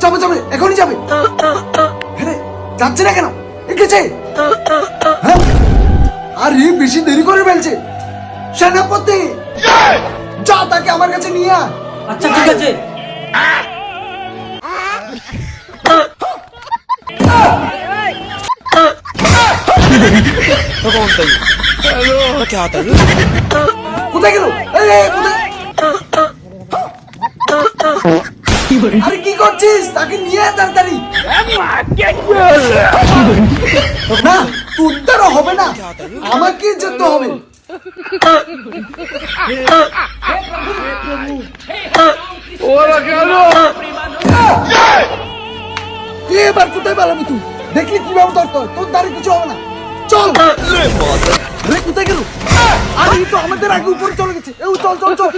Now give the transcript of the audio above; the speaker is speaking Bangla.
যাবে যাবে, এখনই যাবে। হ্যাঁ, যাচ্ছে না কেন? এঁকেছে। হ্যাঁ? আরে বেশি দেরি করে ফেলছে। সেনাপতি, যা তাকে আমার কাছে নিয়ে আয়। আচ্ছা ঠিক আছে। কোথায় গেল? কোথায়? আরে কি করছিস? তাকে নিয়ে আয় তাড়াতাড়ি। না, তোর দ্বারা হবে না, আমাকে যেতে হবে। এবার কোথায় পালাবি তুই? দেখলি কিভাবে তোর দ্বারা কিছু হবে না। চল। আরে কোথায় গেল? আরে তো আমাদের আগে উপরে চলে গেছে। চল চল চল।